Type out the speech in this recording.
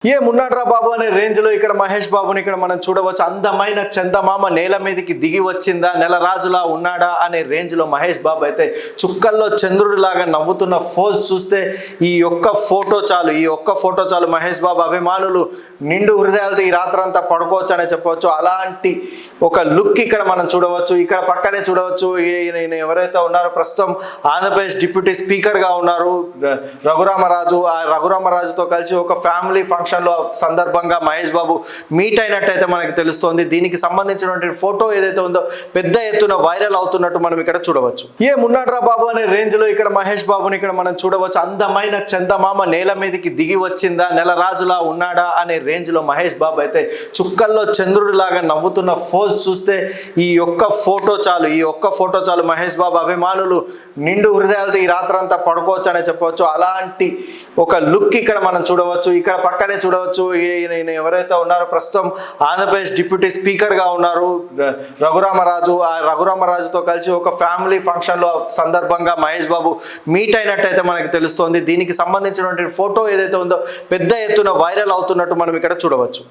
ఏ మున్నాడ్రా బాబు అనే రేంజ్ లో ఇక్కడ మహేష్ బాబుని ఇక్కడ మనం చూడవచ్చు. అందమైన చందమామ నేల మీదకి దిగి వచ్చిందా, నెల రాజులా ఉన్నాడా అనే రేంజ్ లో మహేష్ బాబు అయితే చుక్కల్లో చంద్రుడి లాగా నవ్వుతున్న ఫోజ్ చూస్తే ఈ ఒక్క ఫోటో చాలు మహేష్ బాబు అభిమానులు నిండు హృదయాలతో ఈ రాత్రంతా పడుకోవచ్చు అనే చెప్పవచ్చు. అలాంటి ఒక లుక్ ఇక్కడ మనం చూడవచ్చు. ఇక్కడ పక్కనే చూడవచ్చు ఈయన ఎవరైతే ఉన్నారో ప్రస్తుతం ఆంధ్రప్రదేశ్ డిప్యూటీ స్పీకర్ గా ఉన్నారు రఘురామరాజు. ఆ రఘురామరాజుతో కలిసి ఒక ఫ్యామిలీ ఫంక్షన్ లో సందర్భంగా మహేష్ బాబు మీట్ అయినట్టయితే మనకి తెలుస్తోంది. దీనికి సంబంధించినటువంటి ఫోటో ఏదైతే ఉందో పెద్ద ఎత్తున వైరల్ అవుతున్నట్టు మనం ఇక్కడ చూడవచ్చు. ఏ మున్నాడ్రా బాబు అనే రేంజ్ లో ఇక్కడ మహేష్ బాబుని ఇక్కడ మనం చూడవచ్చు. అందమైన చందమామ నేల మీదకి దిగి వచ్చిందా, నెల రాజులా ఉన్నాడా అనే రేంజ్ లో మహేష్ బాబు అయితే చుక్కల్లో చంద్రుడి లాగా నవ్వుతున్న ఫోజ్ చూస్తే ఈ ఒక్క ఫోటో చాలు మహేష్ బాబు అభిమానులు నిండు హృదయాలతో ఈ రాత్రంతా పడుకోవచ్చు అనే చెప్పవచ్చు. అలాంటి ఒక లుక్ ఇక్కడ మనం చూడవచ్చు. ఇక్కడ పక్కనే చూడవచ్చు ఈయన ఎవరైతే ఉన్నారో ప్రస్తుతం ఆంధ్రప్రదేశ్ డిప్యూటీ స్పీకర్ గా ఉన్నారు రఘురామరాజు. ఆ రఘురామరాజుతో కలిసి ఒక ఫ్యామిలీ ఫంక్షన్ లో సందర్భంగా మహేష్ బాబు మీట్ అయినట్టయితే మనకి తెలుస్తోంది. దీనికి సంబంధించినటువంటి ఫోటో ఏదైతే ఉందో పెద్ద ఎత్తున వైరల్ అవుతున్నట్టు మనం ఇక్కడ చూడవచ్చు.